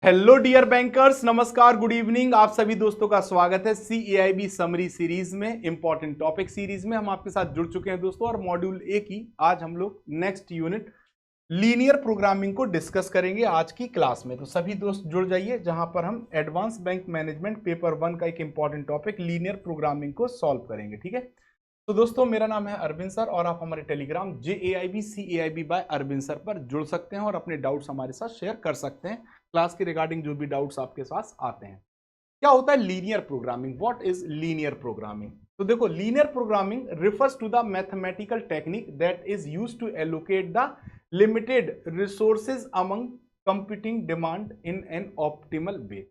Hello dear bankers, नमस्कार, good evening. आप सभी दोस्तों का स्वागत है CAIB समरी सीरीज में, इंपॉर्टेंट टॉपिक सीरीज में। हम आपके साथ जुड़ चुके हैं दोस्तों, और मॉड्यूल ए की आज हम लोग नेक्स्ट यूनिट लीनियर प्रोग्रामिंग को डिस्कस करेंगे आज की क्लास में। तो सभी दोस्त जुड़ जाइए, जहां पर हम एडवांस बैंक मैनेजमेंट पेपर 1 का एक इंपॉर्टेंट टॉपिक लीनियर प्रोग्रामिंग को सॉल्व करेंगे। ठीक है, तो दोस्तों मेरा नाम है अरविंद सर, और आप हमारे Telegram JAIB CAIB by Arvind sir पर जुड़ सकते हैं और अपने डाउट्स हमारे साथ शेयर कर सकते हैं, क्लास के रिगार्डिंग जो भी डाउट्स आपके पास आते हैं। क्या होता है linear programming? What is linear programming? तो देखो, linear programming refers to the mathematical technique that is used to allocate the limited resources among computing demand in an optimal way.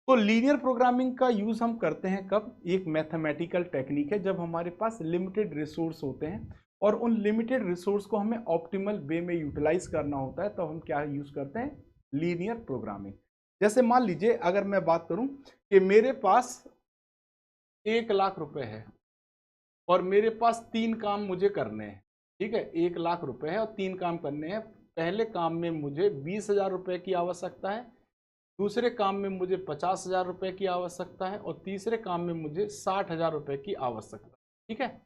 तो लीनियर प्रोग्रामिंग का यूज हम करते हैं कब? एक mathematical technique है, जब हमारे पास लिमिटेड रिसोर्स होते हैं और उन लिमिटेड रिसोर्स को हमें ऑप्टिमल वे में यूटिलाइज करना होता है, तो हम क्या यूज करते हैं? Linear programming. जैसे मान लीजिए, अगर मैं बात करूं कि मेरे पास 1 लाख रुपए है और मेरे पास 3 काम मुझे करने हैं। ठीक है, 1 लाख रुपए है और 3 काम करने हैं। पहले काम में मुझे 20,000 रुपए की आवश्यकता है, दूसरे काम में मुझे 50,000 रुपए की आवश्यकता है, और तीसरे काम में मुझे 60,000 रुपए की आवश्यकता है। ठीक है,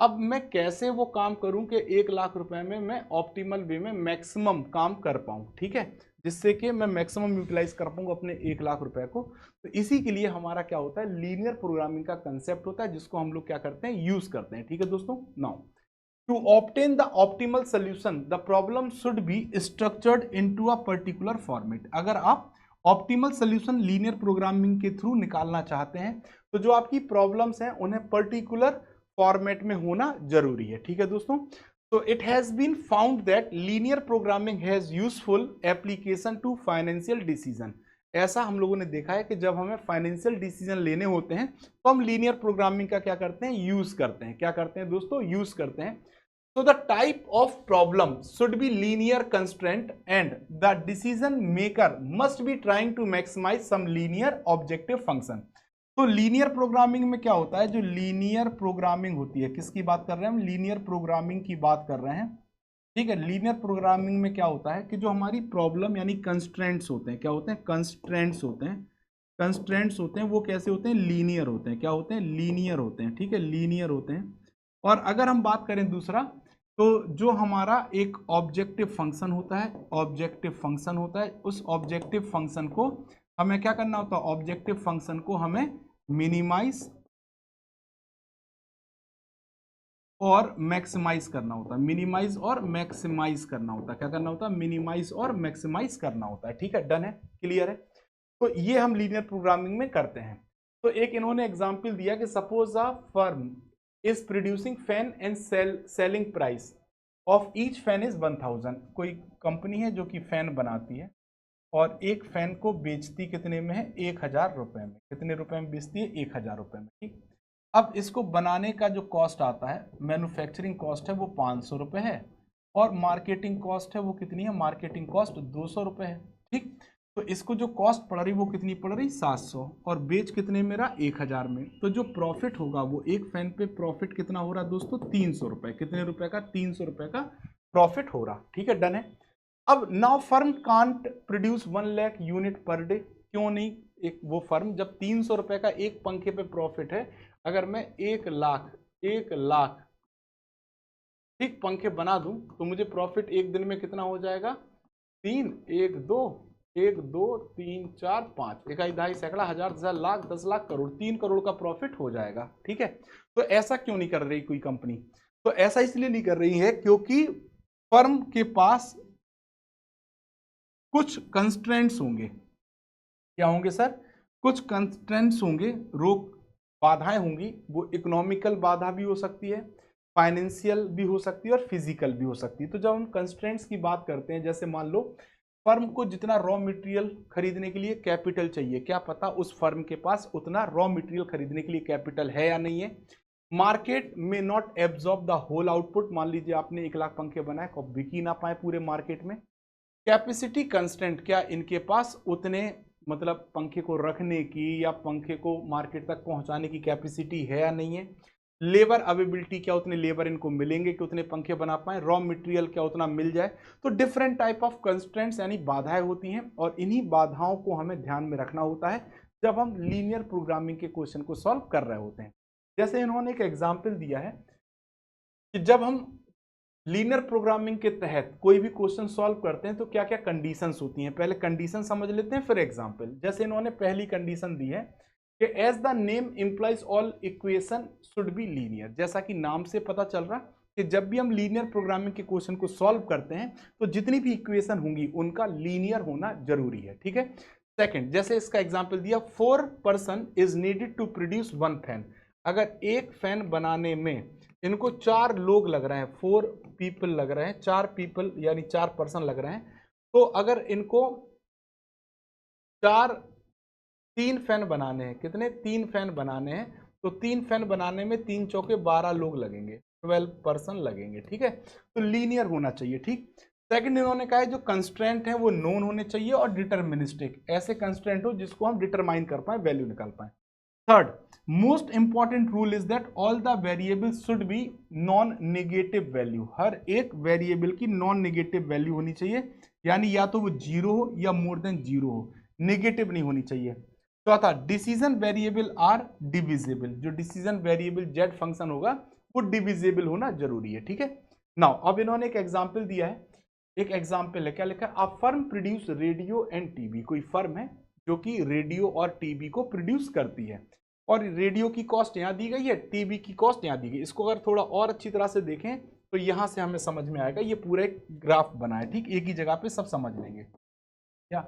अब मैं कैसे वो काम करूं कि 1 लाख रुपए में मैं ऑप्टिमल वे में मैक्सिमम काम कर पाऊं, ठीक है, जिससे कि मैं मैक्सिमम यूटिलाइज कर पाऊंगा अपने 1 लाख रुपए को। तो इसी के लिए हमारा क्या होता है? लीनियर प्रोग्रामिंग का कंसेप्ट होता है, जिसको हम लोग क्या करते हैं? यूज करते हैं। ठीक है दोस्तों, now to obtain the optimal solution the problem should be structured into a particular format। अगर आप ऑप्टिमल सोल्यूशन लीनियर प्रोग्रामिंग के थ्रू निकालना चाहते हैं, तो जो आपकी प्रॉब्लम्स हैं उन्हें पर्टिकुलर फॉर्मेट में होना जरूरी है। ठीक है दोस्तों, तो it has been found that linear programming has useful application to financial decision. ऐसा हम लोगों ने देखा है कि जब हमें फाइनेंशियल डिसीजन लेने होते हैं, तो हम लीनियर प्रोग्रामिंग का क्या करते हैं? यूज करते हैं। क्या करते हैं दोस्तों? यूज करते हैं। So the type of problem should be linear constraint and the decision maker must be trying to maximize some linear objective function। तो लीनियर प्रोग्रामिंग में क्या होता है? जो लीनियर प्रोग्रामिंग होती है, किसकी बात कर रहे हैं हम? लीनियर प्रोग्रामिंग की बात कर रहे हैं। ठीक है, लीनियर प्रोग्रामिंग में क्या होता है कि जो हमारी प्रॉब्लम यानी कंस्ट्रेंट्स होते हैं, क्या होते हैं? कंस्ट्रेंट्स होते हैं। कंस्ट्रेंट्स होते हैं वो कैसे होते हैं? लीनियर होते हैं। क्या होते हैं? लीनियर होते हैं। ठीक है, लीनियर होते हैं। और अगर हम बात करें दूसरा, तो जो हमारा एक ऑब्जेक्टिव फंक्शन होता है, ऑब्जेक्टिव फंक्शन होता है, उस ऑब्जेक्टिव फंक्शन को हमें क्या करना होता है? ऑब्जेक्टिव फंक्शन को हमें मिनिमाइज और मैक्सिमाइज करना होता है। मिनिमाइज और मैक्सिमाइज करना होता है। क्या करना होता है? मिनिमाइज और मैक्सिमाइज करना होता है। ठीक है, डन है, क्लियर है। तो ये हम लीनियर प्रोग्रामिंग में करते हैं। तो एक इन्होंने एग्जांपल दिया कि suppose a firm is producing fan and selling price of each fan is 1000। कोई कंपनी है जो कि फैन बनाती है और एक फैन को बेचती कितने में है? 1000 रुपए में। कितने रुपए में बेचती है? 1000 रुपए में। ठीक, अब इसको बनाने का जो कॉस्ट आता है, मैन्युफैक्चरिंग कॉस्ट है, वो 500 रुपये है, और मार्केटिंग कॉस्ट है वो कितनी है? मार्केटिंग कॉस्ट 200 रुपये है। ठीक, तो इसको जो कॉस्ट पड़ रही वो कितनी पड़ रही? 700, और बेच कितने मेरा? 1000 में। तो जो प्रॉफिट होगा वो एक फैन पे प्रॉफिट कितना हो रहा दोस्तों? 300 रुपये। कितने रुपए का? 300 रुपये का प्रॉफिट हो रहा। ठीक है, डन है। अब now firm can't produce 1 lakh unit per day. क्यों नहीं? एक वो फर्म जब 300 रुपये का एक पंखे पे प्रॉफिट है, अगर मैं 1 लाख ठीक पंखे बना दूं, तो मुझे प्रॉफिट एक दिन में कितना हो जाएगा? 3, 1 2, 1 2 3 4 5, इकाई दहाई सैकड़ा हजार 10,00,000 10 लाख करोड़, 3 करोड़ का प्रॉफिट हो जाएगा। ठीक है, तो ऐसा क्यों नहीं कर रही कोई कंपनी? तो ऐसा इसलिए नहीं कर रही है क्योंकि फर्म के पास कुछ कंस्ट्रेंट्स होंगे। क्या होंगे सर? कुछ कंस्ट्रेंट्स होंगे, रोक बाधाएं होंगी। वो इकोनॉमिकल बाधा भी हो सकती है, फाइनेंशियल भी हो सकती है, और फिजिकल भी हो सकती है। तो जब हम कंस्ट्रेंट्स की बात करते हैं, जैसे मान लो फर्म को जितना रॉ मटेरियल खरीदने के लिए कैपिटल चाहिए, क्या पता उस फर्म के पास उतना रॉ मटेरियल खरीदने के लिए कैपिटल है या नहीं है। मार्केट में not absorb the whole output. मान लीजिए आपने 1 लाख पंखे बनाए, कब बिक ही ना पाए पूरे मार्केट में। कैपेसिटी कंस्टेंट, क्या इनके पास उतने मतलब पंखे को रखने की या पंखे को मार्केट तक पहुंचाने की कैपेसिटी है या नहीं है। लेबर अवेबिलिटी क्या, उतने लेबर इनको मिलेंगे कि उतने पंखे बना पाए, रॉ मटेरियल क्या उतना मिल जाए। तो डिफरेंट टाइप ऑफ कंस्ट्रेंट्स यानी बाधाएं होती हैं और इन्हीं बाधाओं को हमें ध्यान में रखना होता है जब हम लीनियर प्रोग्रामिंग के क्वेश्चन को सॉल्व कर रहे होते हैं। जैसे इन्होंने एक एग्जाम्पल दिया है कि जब हम लीनियर प्रोग्रामिंग के तहत कोई भी क्वेश्चन सॉल्व करते हैं तो क्या क्या कंडीशंस होती हैं। पहले कंडीशन समझ लेते हैं फिर एग्जांपल। जैसे इन्होंने पहली कंडीशन दी है कि as the name implies all equation should be linear. जैसा कि नाम से पता चल रहा कि जब भी हम लीनियर प्रोग्रामिंग के क्वेश्चन को सॉल्व करते हैं तो जितनी भी इक्वेशन होंगी उनका लीनियर होना जरूरी है, ठीक है। सेकेंड, जैसे इसका एग्जाम्पल दिया, 4 person is needed to produce 1 fan. अगर एक फैन बनाने में इनको 4 लोग लग रहे हैं, 4 पीपल लग रहे हैं, 4 पीपल यानी 4 पर्सन लग रहे हैं, तो अगर इनको 3 फैन बनाने हैं, कितने 3 फैन बनाने हैं, तो 3 फैन बनाने में 3 चौके 12 लोग लगेंगे, 12 पर्सन लगेंगे, ठीक है। तो लीनियर होना चाहिए, ठीक। सेकंड, इन्होंने कहा है जो कंस्ट्रेंट है वो नोन होने चाहिए और डिटर्मिनिस्टिक, ऐसे कंस्ट्रेंट हो जिसको हम डिटरमाइन कर पाए, वैल्यू निकाल पाए। Third, most important rule is that all the variables should be non negative value. हर एक वेरिएबल की नॉन नेगेटिव वैल्यू होनी चाहिए, यानी या तो वो 0 हो या मोर देन 0 हो, नेगेटिव नहीं होनी चाहिए। चौथा, डिसीजन वेरिएबल आर डिविजिबल। जो डिसीजन वेरिएबल जेड फंक्शन होगा वो डिविजिबल होना जरूरी है, ठीक है। नाउ अब इन्होंने एक एग्जाम्पल दिया है, एक एग्जाम्पल है, क्या लिखा है, a firm produce radio and TV. कोई फर्म है जो कि रेडियो और टीवी को प्रोड्यूस करती है और रेडियो की कॉस्ट यहाँ दी गई है, टीवी की कॉस्ट यहाँ दी गई। इसको अगर थोड़ा और अच्छी तरह से देखें तो यहाँ से हमें समझ में आएगा, ये पूरा एक ग्राफ बना है, ठीक, एक ही जगह पे सब समझ लेंगे। क्या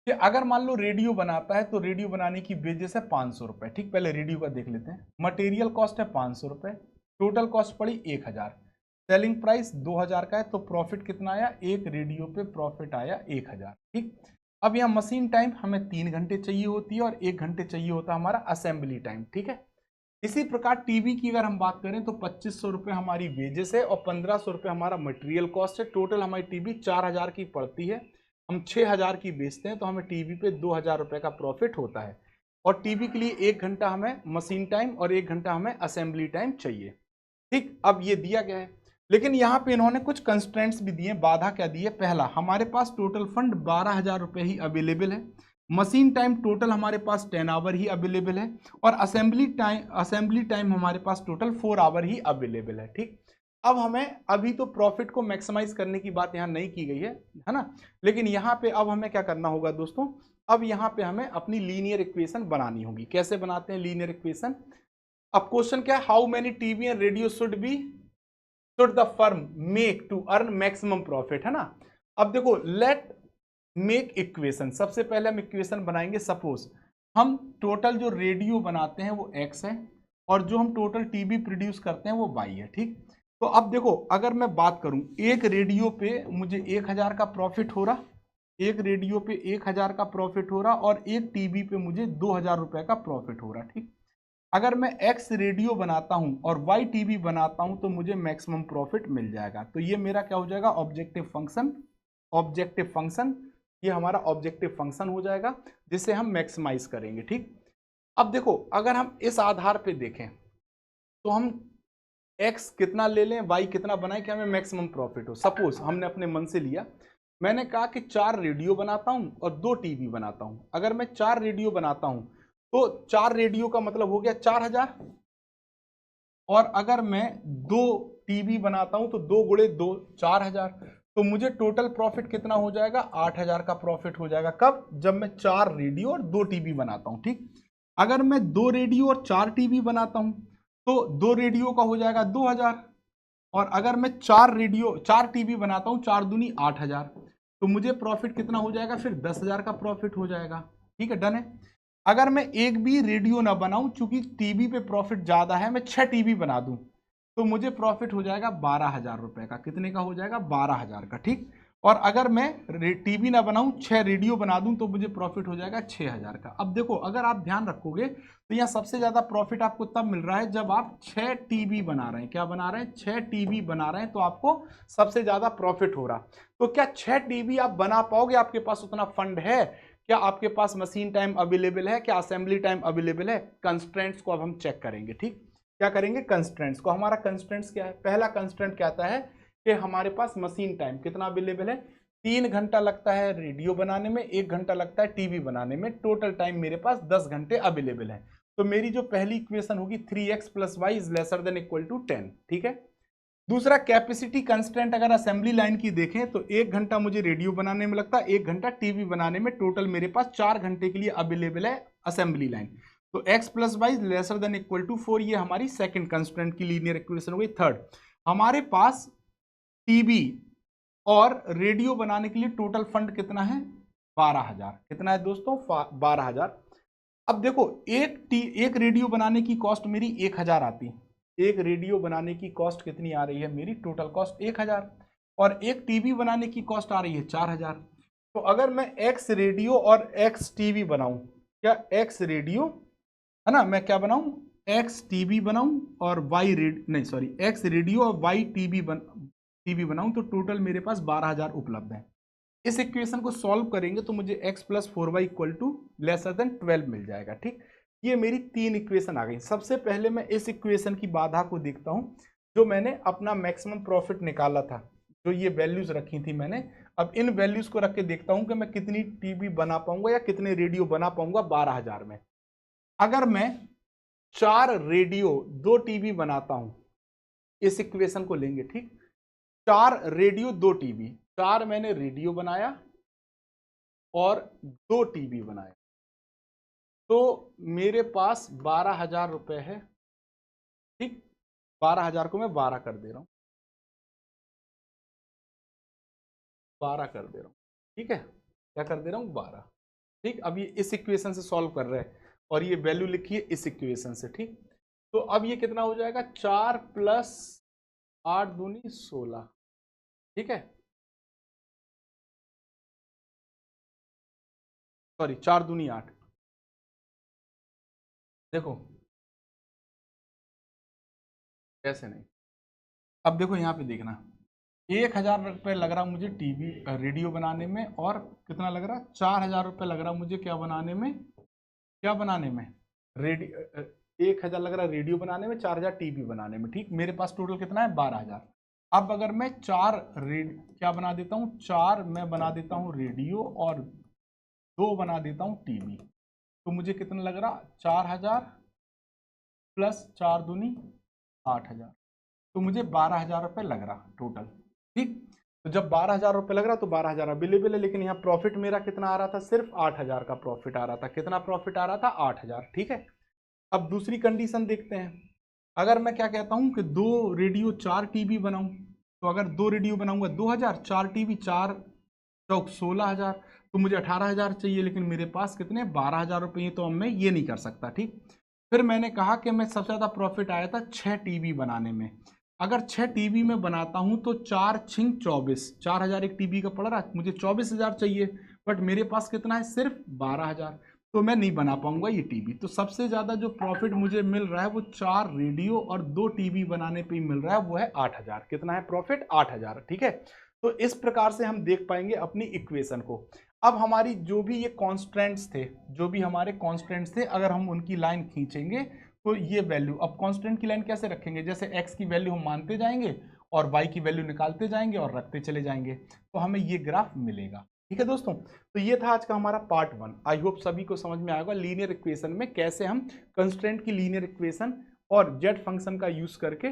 कि अगर मान लो रेडियो बनाता है तो रेडियो बनाने की वेजेस है 500 रुपए, ठीक। पहले रेडियो का देख लेते हैं। मटेरियल कॉस्ट है 500 रुपए, टोटल कॉस्ट पड़ी 1000, सेलिंग प्राइस 2000 का है, तो प्रॉफिट कितना आया, एक रेडियो पे प्रॉफिट आया 1000, ठीक। अब यहाँ मशीन टाइम हमें 3 घंटे चाहिए होती है और 1 घंटे चाहिए होता है हमारा असेंबली टाइम, ठीक है। इसी प्रकार टीवी की अगर हम बात करें तो 2500 रुपये हमारी वेजेस है और 1500 रुपये हमारा मटेरियल कॉस्ट है। टोटल हमारी टीवी 4000 की पड़ती है, हम 6000 की बेचते हैं तो हमें टीवी पे 2000 रुपये का प्रॉफिट होता है। और टीवी के लिए 1 घंटा हमें मशीन टाइम और 1 घंटा हमें असेंबली टाइम चाहिए, ठीक। अब ये दिया गया है, लेकिन यहाँ पे इन्होंने कुछ कंस्ट्रेंट्स भी दिए। बाधा क्या दी है, पहला, हमारे पास टोटल फंड 12000 रुपये ही अवेलेबल है, मशीन टाइम टोटल हमारे पास 10 आवर ही अवेलेबल है और असेंबली टाइम हमारे पास टोटल 4 आवर ही अवेलेबल है, ठीक। अब हमें अभी तो प्रॉफिट को मैक्सिमाइज करने की बात यहाँ नहीं की गई है ना, लेकिन यहाँ पे अब हमें क्या करना होगा दोस्तों, अब यहाँ पे हमें अपनी लीनियर इक्वेशन बनानी होगी। कैसे बनाते हैं लीनियर इक्वेशन, अब क्वेश्चन क्या है, how many TV and radio should the firm make to earn maximum profit, है ना। अब देखो, लेट मेक इक्वेशन, सबसे पहले हम इक्वेशन बनाएंगे। सपोज हम टोटल जो रेडियो बनाते हैं वो x है और जो हम टोटल टीवी प्रोड्यूस करते हैं वो y है, ठीक। तो अब देखो, अगर मैं बात करूं, एक रेडियो पे मुझे 1000 का प्रॉफिट हो रहा, एक रेडियो पे 1000 का प्रॉफिट हो रहा और एक टीवी पे मुझे 2000 रुपए का प्रॉफिट हो रहा, ठीक। अगर मैं x रेडियो बनाता हूं और y टीवी बनाता हूं तो मुझे मैक्सिमम प्रॉफिट मिल जाएगा। तो ये मेरा क्या हो जाएगा, ऑब्जेक्टिव फंक्शन। ऑब्जेक्टिव फंक्शन, ये हमारा ऑब्जेक्टिव फंक्शन हो जाएगा जिसे हम मैक्सिमाइज करेंगे, ठीक। अब देखो, अगर हम इस आधार पे देखें तो हम x कितना ले लें, y कितना बनाएं कि हमें मैक्सिमम प्रॉफिट हो। सपोज हमने अपने मन से लिया, मैंने कहा कि 4 रेडियो बनाता हूं और 2 टीवी बनाता हूं। अगर मैं 4 रेडियो बनाता हूं तो 4 रेडियो का मतलब हो गया 4000, और अगर मैं 2 टीवी बनाता हूं तो 2 गुणे 2 4000, तो मुझे टोटल प्रॉफिट कितना हो जाएगा, 8000 का प्रॉफिट हो जाएगा। कब, जब मैं 4 रेडियो और 2 टीवी बनाता हूं, ठीक। अगर मैं 2 रेडियो और 4 टीवी बनाता हूं तो 2 रेडियो का हो जाएगा 2000, और अगर मैं 4 टीवी बनाता हूं, 4 दूनी 8000, तो मुझे प्रॉफिट कितना हो जाएगा, फिर 10000 का प्रॉफिट हो जाएगा, ठीक है, डन है। अगर मैं एक भी रेडियो ना बनाऊं, चूंकि टीवी पे प्रॉफिट ज्यादा है, मैं 6 टीवी बना दूं तो मुझे प्रॉफिट हो जाएगा 12000 रुपए का। कितने का हो जाएगा, 12000 का, ठीक। और अगर मैं टीवी ना बनाऊं, 6 रेडियो बना दूं तो मुझे प्रॉफिट हो जाएगा 6000 का। अब देखो, अगर आप ध्यान रखोगे तो यहाँ सबसे ज्यादा प्रॉफिट आपको तब मिल रहा है जब आप 6 टीवी बना रहे हैं। क्या बना रहे हैं, 6 टीवी बना रहे हैं, तो आपको सबसे ज्यादा प्रॉफिट हो रहा। तो क्या 6 टीवी आप बना पाओगे, आपके पास उतना फंड है, क्या आपके पास मशीन टाइम अवेलेबल है, क्या असेंबली टाइम अवेलेबल है, कंस्ट्रेंट्स को अब हम चेक करेंगे, ठीक। क्या करेंगे, कंस्ट्रेंट्स को। हमारा कंस्ट्रेंट्स क्या है, पहला कंस्ट्रेंट क्या आता है कि हमारे पास मशीन टाइम कितना अवेलेबल है, 3 घंटा लगता है रेडियो बनाने में, 1 घंटा लगता है टीवी बनाने में, टोटल टाइम मेरे पास 10 घंटे अवेलेबल है। तो मेरी जो पहली इक्वेशन होगी 3x + y is lesser than equal to 10, ठीक है। दूसरा कैपेसिटी कंस्टेंट, अगर असेंबली लाइन की देखें तो 1 घंटा मुझे रेडियो बनाने में लगता है, 1 घंटा टीवी बनाने में, टोटल मेरे पास 4 घंटे के लिए अवेलेबल है असेंबली लाइन। तो x + y lesser than equal to 4, ये हमारी सेकंड कंस्टेंट की लीनियर इक्वेशन हो गई। थर्ड, हमारे पास टीवी और रेडियो बनाने के लिए टोटल फंड कितना है, 12,000। कितना है दोस्तों, 12,000। अब देखो एक रेडियो बनाने की कॉस्ट मेरी 1,000 आती है, एक रेडियो बनाने की कॉस्ट कितनी आ रही है मेरी, टोटल कॉस्ट 1,000, और एक टीवी बनाने की कॉस्ट आ रही है 4,000। तो अगर मैं एक्स रेडियो और एक्स टीवी बनाऊं, क्या एक्स रेडियो है ना, मैं क्या बनाऊं, एक्स टीवी बनाऊं और वाई नहीं सॉरी एक्स रेडियो और वाई टीवी बनाऊं, तो टोटल मेरे पास 12,000 उपलब्ध है। इस इक्वेशन को सॉल्व करेंगे तो मुझे x + 4y equal to lesser than 12 मिल जाएगा, ठीक। ये मेरी 3 इक्वेशन आ गई। सबसे पहले मैं इस इक्वेशन की बाधा को देखता हूं, जो मैंने अपना मैक्सिमम प्रॉफिट निकाला था, जो ये वैल्यूज रखी थी मैंने। अब इन वैल्यूज को रख के देखता हूं कि मैं कितनी टीवी बना पाऊंगा या कितने रेडियो बना पाऊंगा 12,000 में। अगर मैं 4 रेडियो 2 टीवी बनाता हूं, इस इक्वेशन को लेंगे, ठीक। 4 रेडियो 2 टीवी, 4 मैंने रेडियो बनाया और 2 टीवी बनाया, तो मेरे पास 12,000 रुपए है, ठीक। 12,000 को मैं 12 कर दे रहा हूं, 12 कर दे रहा हूं, ठीक है। क्या कर दे रहा हूं, 12, ठीक। अब ये इस इक्वेशन से सॉल्व कर रहे हैं और ये वैल्यू लिखिए इस इक्वेशन से, ठीक। तो अब ये कितना हो जाएगा, 4 + 8 दूनी 16, ठीक है। सॉरी 4 दूनी 8, देखो कैसे नहीं। अब देखो यहाँ पे देखना, 1,000 रुपये लग रहा मुझे टीवी रेडियो बनाने में, और कितना लग रहा, 4,000 रुपये लग रहा मुझे क्या बनाने में, क्या बनाने में, रेडियो। 1,000 लग रहा रेडियो बनाने में, 4,000 टीवी बनाने में, ठीक। मेरे पास टोटल कितना है, 12,000। अब अगर मैं क्या बना देता हूँ, 4 मैं बना देता हूँ रेडियो और 2 बना देता हूँ टीवी, तो मुझे कितना लग रहा, 4,000 + 4 दूनी 8,000, तो मुझे 12,000 रुपये लग रहा टोटल, ठीक। तो जब 12,000 रुपये लग रहा तो 12,000 अवेलेबल है, लेकिन यहाँ प्रॉफिट मेरा कितना आ रहा था, सिर्फ 8,000 का प्रॉफिट आ रहा था। कितना प्रॉफिट आ रहा था, 8,000, ठीक है। अब दूसरी कंडीशन देखते हैं। अगर मैं क्या कहता हूँ कि 2 रेडियो 4 टीवी बनाऊं, तो अगर 2 रेडियो बनाऊंगा 2,000, 4 टीवी 4 चौक 16,000, तो मुझे 18,000 चाहिए, लेकिन मेरे पास कितने, 12,000 रुपये, तो अब मैं ये नहीं कर सकता, ठीक। फिर मैंने कहा कि मैं सबसे ज़्यादा प्रॉफिट आया था 6 टीवी बनाने में। अगर 6 टीवी में बनाता हूं तो 4 छिंग 24, 4,000 एक टीवी का पड़ रहा है, मुझे 24,000 चाहिए, बट मेरे पास कितना है, सिर्फ 12,000, तो मैं नहीं बना पाऊंगा ये टीवी। तो सबसे ज़्यादा जो प्रॉफिट मुझे मिल रहा है वो 4 रेडियो और 2 टीवी बनाने पे ही मिल रहा है, वो है 8,000। कितना है प्रॉफिट, 8,000, ठीक है। तो इस प्रकार से हम देख पाएंगे अपनी इक्वेशन को। अब हमारी जो भी ये कॉन्स्टेंट्स थे, जो भी हमारे कॉन्स्टेंट्स थे, अगर हम उनकी लाइन खींचेंगे तो ये वैल्यू, अब कांस्टेंट की लाइन कैसे रखेंगे, जैसे x की वैल्यू हम मानते जाएंगे और y की वैल्यू निकालते जाएंगे और रखते चले जाएंगे, तो हमें ये ग्राफ मिलेगा, ठीक है दोस्तों। तो ये था आज का हमारा पार्ट 1। आई होप सभी को समझ में आएगा लीनियर इक्वेशन में कैसे हम कंस्ट्रेंट की लीनियर इक्वेशन और जेड फंक्शन का यूज करके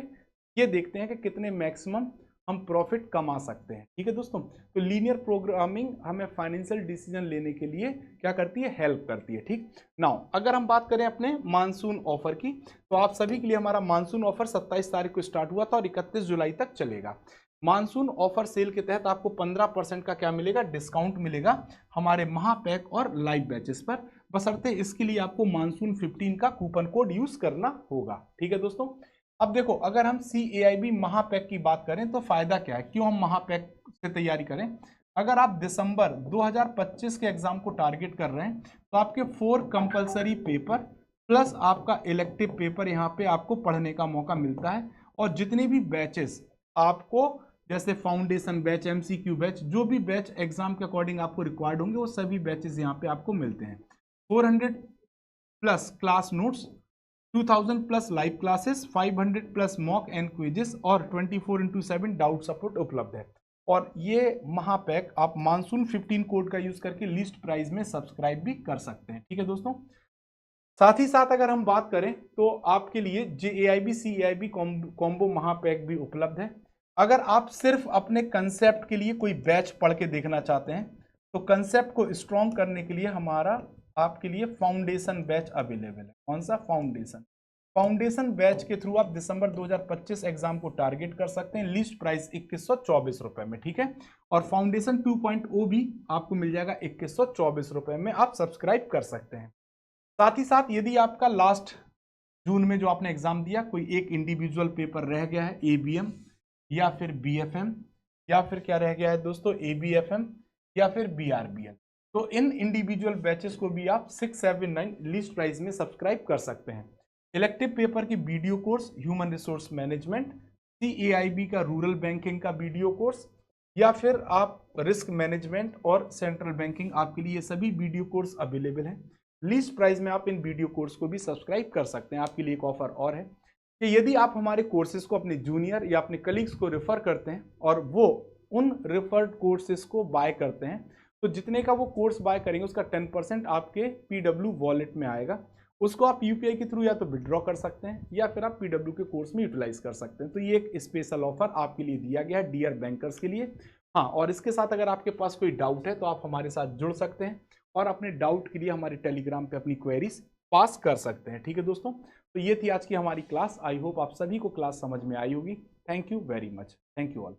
ये देखते हैं कि कितने मैक्सिमम हम प्रॉफिट कमा सकते हैं, ठीक है दोस्तों। तो लीनियर प्रोग्रामिंग हमें फाइनेंशियल डिसीजन लेने के लिए क्या करती है, हेल्प करती है, ठीक। नाउ अगर हम बात करें अपने मानसून ऑफर की, तो आप सभी के लिए हमारा मानसून ऑफर 27 तारीख को स्टार्ट हुआ था और 31 जुलाई तक चलेगा। मानसून ऑफर सेल के तहत आपको 15% का क्या मिलेगा, डिस्काउंट मिलेगा हमारे महापैक और लाइव बैचेस पर, बशर्ते इसके लिए आपको मानसून 15 का कूपन कोड यूज करना होगा, ठीक है दोस्तों। अब देखो, अगर हम CAIB महापैक की बात करें तो फायदा क्या है, क्यों हम महापैक से तैयारी करें। अगर आप दिसंबर 2025 के एग्जाम को टारगेट कर रहे हैं तो आपके 4 कंपलसरी पेपर प्लस आपका इलेक्टिव पेपर यहाँ पे आपको पढ़ने का मौका मिलता है, और जितने भी बैचेस आपको, जैसे फाउंडेशन बैच, MCQ बैच, जो भी बैच एग्जाम के अकॉर्डिंग आपको रिक्वायर्ड होंगे वो सभी बैचेस यहाँ पे आपको मिलते हैं। 400 plus class notes, 2000 plus live classes, 500 plus mock and quizzes और 24/7 डाउट सपोर्ट उपलब्ध है। और ये महापैक आप मानसून 15 कोड का यूज करके लिस्ट प्राइस में सब्सक्राइब भी कर सकते हैं। ठीक है दोस्तों, साथ ही साथ अगर हम बात करें तो आपके लिए JAIB CAIB कॉम्बो महापैक भी उपलब्ध है। अगर आप सिर्फ अपने कंसेप्ट के लिए कोई बैच पढ़ के देखना चाहते हैं तो कंसेप्ट को स्ट्रॉन्ग करने के लिए हमारा आपके लिए फाउंडेशन बैच अवेलेबल है। कौन सा? फाउंडेशन बैच के थ्रू आप दिसंबर 2025 एग्जाम को टारगेट कर सकते हैं। लिस्ट प्राइस 2124 रुपए में। ठीक है, और फाउंडेशन 2.0 भी आपको मिल जाएगा 2124 रुपए में, आप सब्सक्राइब कर सकते हैं। साथ ही साथ यदि आपका लास्ट जून में जो आपने एग्जाम दिया कोई एक इंडिविजुअल पेपर रह गया है, ABM या फिर BFM या फिर क्या रह गया है दोस्तों, ABFM या फिर BRBL, तो इन इंडिविजुअल बैचेस को भी आप 679 लिस्ट प्राइस में सब्सक्राइब कर सकते हैं। इलेक्टिव पेपर की video course, human resource management, CAIB का रूरल बैंकिंग का वीडियो कोर्स, या फिर आप रिस्क मैनेजमेंट और सेंट्रल बैंकिंग, आपके लिए सभी वीडियो कोर्स अवेलेबल हैं। लीस्ट प्राइस में आप इन वीडियो कोर्स को भी सब्सक्राइब कर सकते हैं। आपके लिए एक ऑफर और है कि यदि आप हमारे कोर्सेज को अपने जूनियर या अपने कलीग्स को रेफर करते हैं और वो उन रेफर्ड कोर्सेज को बाय करते हैं तो जितने का वो कोर्स बाय करेंगे उसका 10% आपके PW वॉलेट में आएगा। उसको आप UPI के थ्रू या तो विड्रॉ कर सकते हैं या फिर आप PW के कोर्स में यूटिलाइज कर सकते हैं। तो ये एक स्पेशल ऑफर आपके लिए दिया गया है डियर बैंकर्स के लिए। हाँ, और इसके साथ अगर आपके पास कोई डाउट है तो आप हमारे साथ जुड़ सकते हैं और अपने डाउट के लिए हमारे टेलीग्राम पे अपनी क्वेरीज पास कर सकते हैं। ठीक है दोस्तों, तो ये थी आज की हमारी क्लास। आई होप आप सभी को क्लास समझ में आई होगी। Thank you very much. Thank you all.